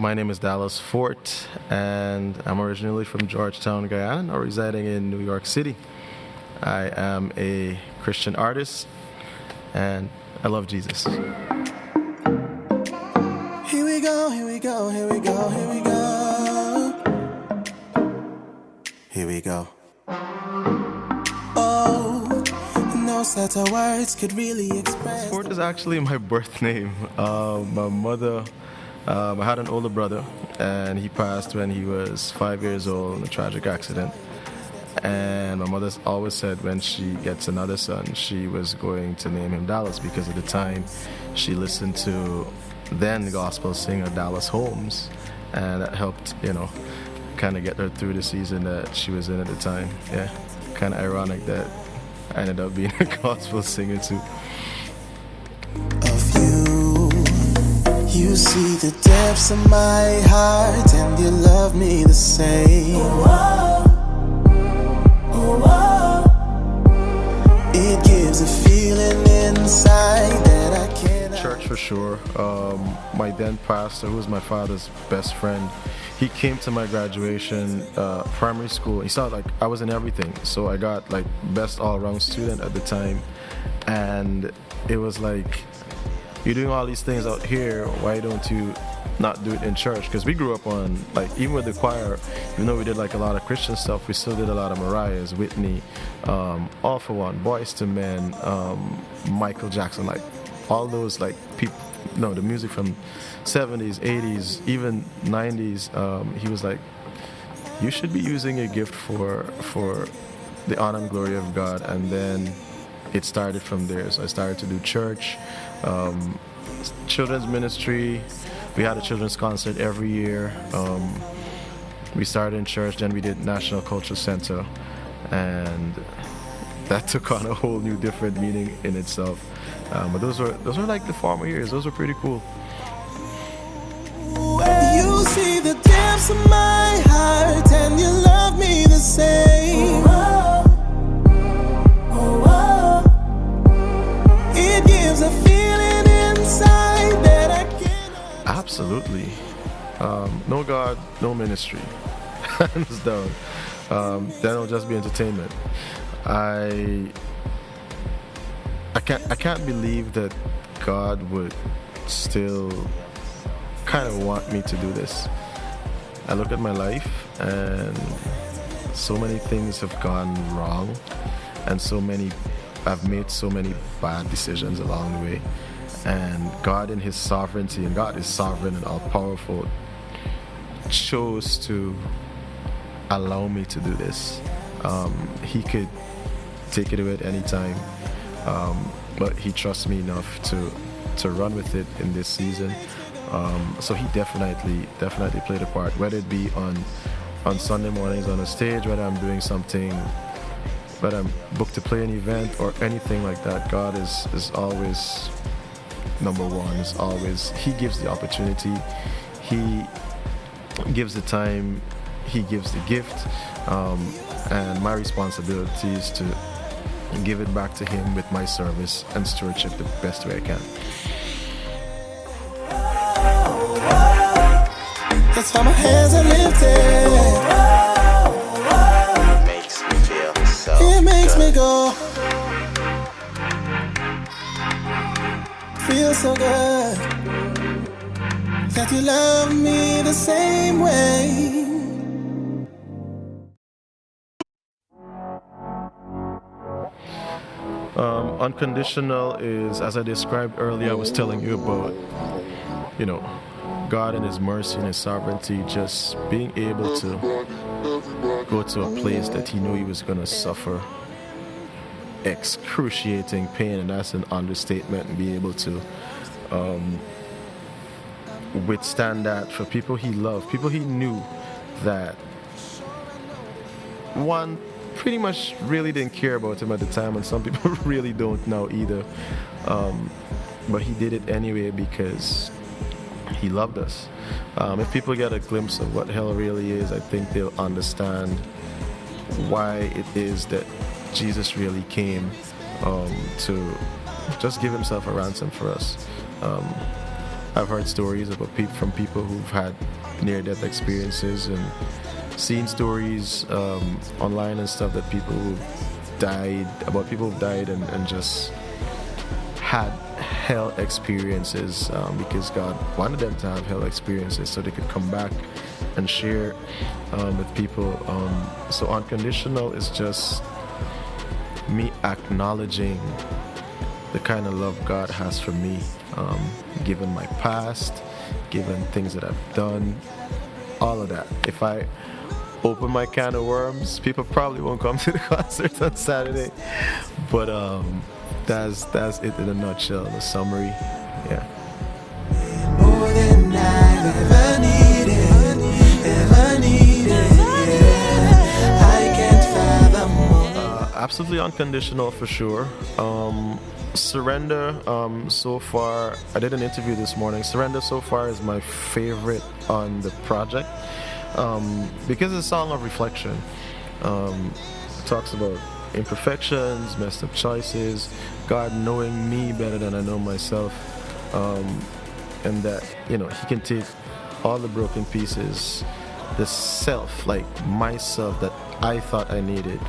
My name is Dallas Forte, and I'm originally from Georgetown, Guyana, now residing in New York City. I am a Christian artist, and I love Jesus. Here we go, here we go, here we go, here we go. Here we go. Oh, no set of words could really express. Forte is actually my birth name. My mother, I had an older brother, and he passed when he was 5 years old in a tragic accident. And my mother always said when she gets another son, she was going to name him Dallas, because at the time she listened to then gospel singer Dallas Holmes, and that helped, kind of get her through the season that she was in at the time. Yeah, kind of ironic that I ended up being a gospel singer too. Of you see the depths of my heart, and you love me the same. It gives a feeling inside that I can't. Church for sure. My then pastor, who was my father's best friend, he came to my graduation, primary school. He saw I was in everything, so I got best all-around student at the time, and it was like, you're doing all these things out here, why don't you not do it in church? Because we grew up on, even with the choir, even though we did a lot of Christian stuff, we still did a lot of Mariah's, Whitney, All For One, Boys to Men, Michael Jackson, all those people, the music from 70s, 80s, even 90s. He was like, you should be using your gift for the honor and glory of God. And then it started from there. So I started to do church, children's ministry. We had a children's concert every year. We started in church, then we did National Cultural Center, and that took on a whole new different meaning in itself. But those were the former years. Those were pretty cool. You see the depths of my heart, and you love me the same. It gives a feeling inside that I can't. Absolutely. No God, no ministry. Hands down. Then it'll just be entertainment. I can't believe that God would still kind of want me to do this. I look at my life, and so many things have gone wrong, and I've made so many bad decisions along the way. And God, in His sovereignty, and God is sovereign and all-powerful, chose to allow me to do this. He could take it away at any time, but He trusts me enough to run with it in this season. So He definitely played a part, whether it be on Sunday mornings on a stage, whether I'm doing something, whether I'm booked to play an event or anything like that. God is always number one. Is always, He gives the opportunity, He gives the time, He gives the gift, and my responsibility is to give it back to Him with my service and stewardship the best way I can. That's why my hands are lifted. It makes me feel so It makes good. me go. Feel so good that you love me the same way. Unconditional is, as I described earlier, I was telling you about, God and His mercy and His sovereignty, just being able to go to a place that He knew He was going to suffer excruciating pain, and that's an understatement, and be able to withstand that for people He loved, people He knew that one pretty much really didn't care about Him at the time, and some people really don't now either. But He did it anyway because He loved us. If people get a glimpse of what hell really is, I think they'll understand why it is that Jesus really came to just give Himself a ransom for us. I've heard stories about from people who've had near-death experiences and seeing stories online and stuff that people who've died and just had hell experiences because God wanted them to have hell experiences so they could come back and share with people. So Unconditional is just me acknowledging the kind of love God has for me, given my past, given things that I've done, all of that. If I open my can of worms, people probably won't come to the concert on Saturday, but that's it in a nutshell, the summary. Yeah. More than I've ever needed, yeah. I can't fathom more. Absolutely Unconditional for sure. Surrender, so far, I did an interview this morning. Surrender so far is my favorite on the project because it's a song of reflection. It talks about imperfections, messed up choices, God knowing me better than I know myself, and that, He can take all the broken pieces, the self, like myself that I thought I needed,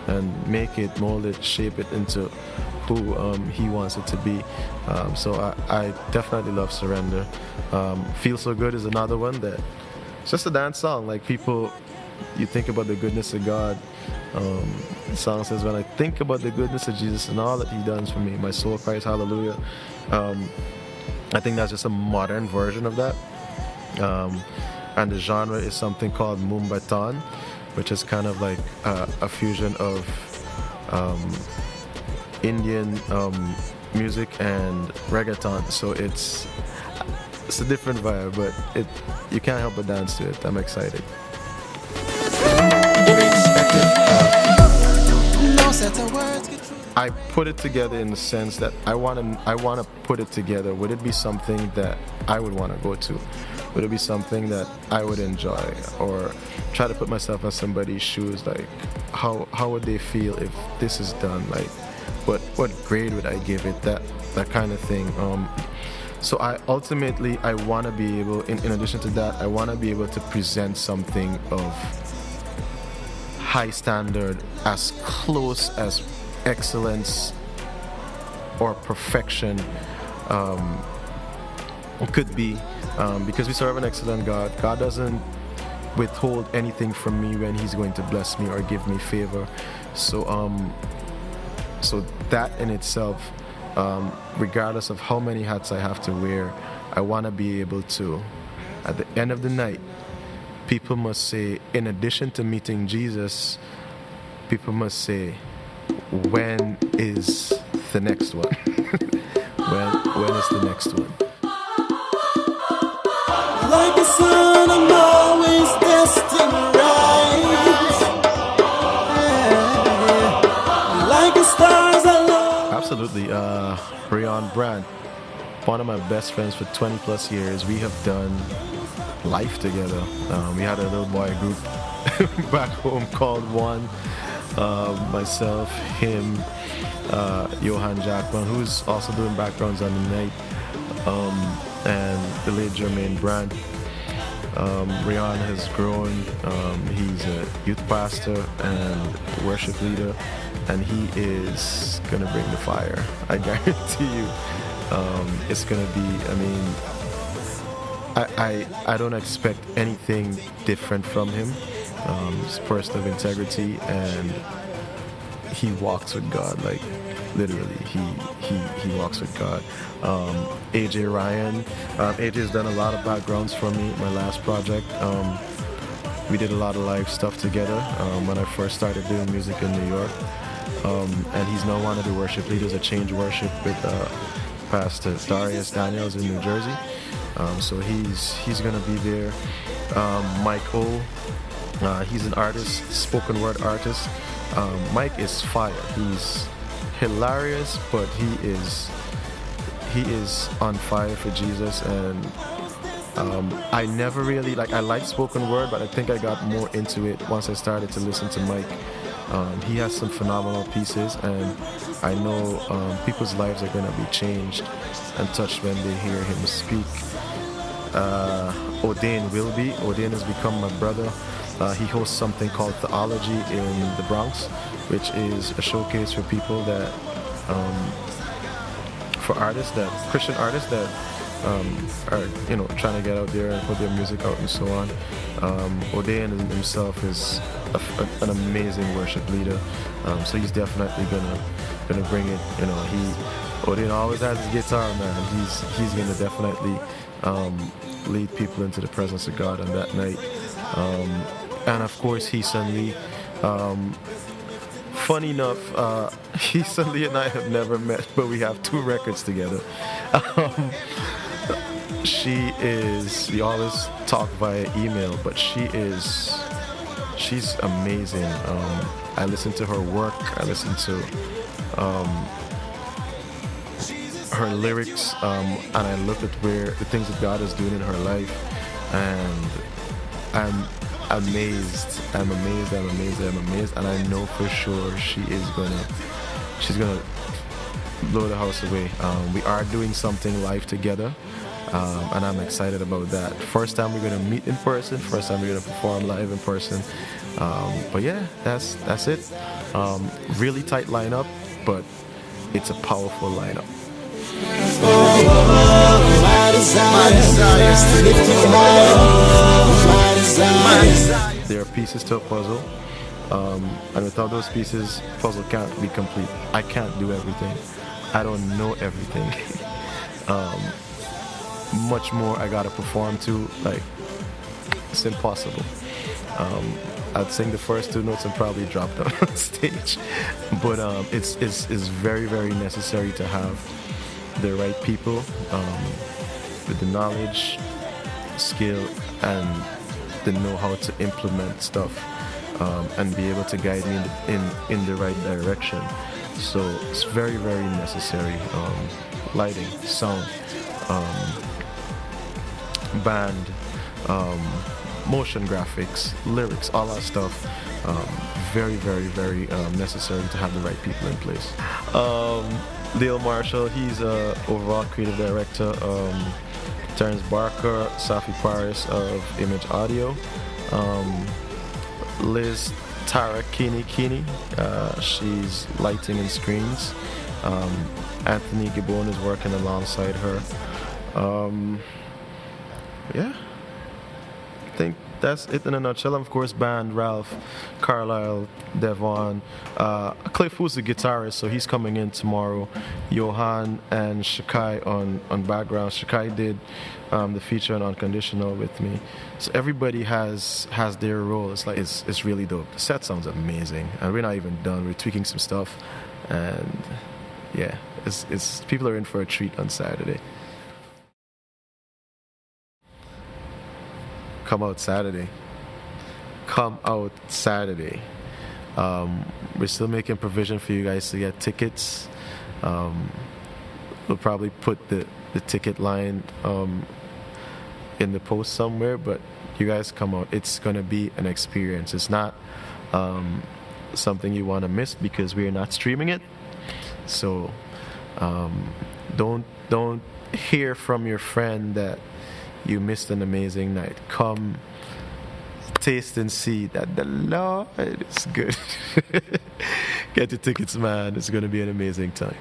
and make it, mold it, shape it into who He wants it to be. So I definitely love Surrender. Feel So Good is another one that it's just a dance song. Like people, you think about the goodness of God. The song says, when I think about the goodness of Jesus and all that He does for me, my soul cries hallelujah. I think that's just a modern version of that. And the genre is something called Moombahton, which is kind of like a fusion of Indian music and reggaeton. So it's a different vibe, but you can't help but dance to it. I'm excited. I put it together in the sense that I want to put it together. Would it be something that I would want to go to? Would it be something that I would enjoy? Or try to put myself in somebody's shoes, like how would they feel if this is done? Like what grade would I give it? That kind of thing. So I want to be able, in addition to that, I want to be able to present something of high standard, as close as excellence or perfection could be, because we serve an excellent God. God doesn't withhold anything from me when He's going to bless me or give me favor. So that in itself, regardless of how many hats I have to wear, I want to be able to, at the end of the night, people must say, in addition to meeting Jesus, people must say, when is the next one? when is the next one? Like the sun, I'm always destined to rise. Like the stars alone. Absolutely. Rion Brandt, one of my best friends for 20 plus years. We have done life together. We had a little boy group back home called One. Myself, him, Johan Jackman, who's also doing backgrounds on the night, and the late Jermaine Brandt. Rion has grown. He's a youth pastor and worship leader, and he is gonna bring the fire. I guarantee you. It's gonna be, I don't expect anything different from him. He's a person of integrity, and he walks with God. Like literally, he walks with God. AJ Ryan, AJ's done a lot of backgrounds for me. My last project, we did a lot of live stuff together when I first started doing music in New York. And he's now one of the worship leaders at Change Worship with Pastor Darius Daniels in New Jersey. So he's gonna be there. Mike O, he's an artist, spoken word artist. Mike is fire. He's hilarious, but he is on fire for Jesus. And I never really I like spoken word, but I think I got more into it once I started to listen to Mike. He has some phenomenal pieces, and I know people's lives are going to be changed and touched when they hear him speak. O'Dane will be. O'Dane has become my brother. He hosts something called Theology in the Bronx, which is a showcase for people that, for artists that, Christian artists that are, trying to get out there and put their music out and so on. O'Dane himself is an amazing worship leader, so he's definitely gonna bring it. O'Dane always has his guitar, man. He's gonna definitely lead people into the presence of God on that night. And of course, Heesun Lee. Funny enough, Heesun Lee and I have never met, but we have 2 records together. We always talk via email, but she's amazing. I listen to her work. I listen to her lyrics, and I look at the things that God is doing in her life, and I'm amazed, and I know for sure she's gonna blow the house away. We are doing something live together, and I'm excited about that. First time we're gonna meet in person, first time we're gonna perform live in person. But yeah, that's it. Really tight lineup, but it's a powerful lineup. There are pieces to a puzzle, and without those pieces, puzzle can't be complete. I can't do everything. I don't know everything. Much more I gotta perform to. Like, it's impossible. I'd sing the first 2 notes and probably drop them on stage. But it's very, very necessary to have the right people with the knowledge, skill, and the know-how to implement stuff, and be able to guide me in the right direction. So it's very, very necessary. Lighting, sound, band, motion graphics, lyrics, all that stuff. Very, very, very necessary to have the right people in place. Leo Marshall, he's overall creative director. Terrence Barker, Safi Parris of Image Audio. Liz Tara Kini, she's lighting and screens. Anthony Gibbon is working alongside her. Yeah, I think that's it in a nutshell. Of course, band, Ralph, Carlisle, Devon, Cliff, who's the guitarist, so he's coming in tomorrow. Johan and Shakai on background. Shakai did the feature on Unconditional with me. So everybody has their role. It's really dope. The set sounds amazing, and we're not even done. We're tweaking some stuff, and yeah, it's people are in for a treat on Saturday. Come out Saturday. We're still making provision for you guys to get tickets. We'll probably put the ticket line in the post somewhere, but you guys come out. It's gonna be an experience. It's not something you want to miss because we're not streaming it. So don't hear from your friend that you missed an amazing night. Come taste and see that the Lord is good. Get your tickets, man. It's going to be an amazing time.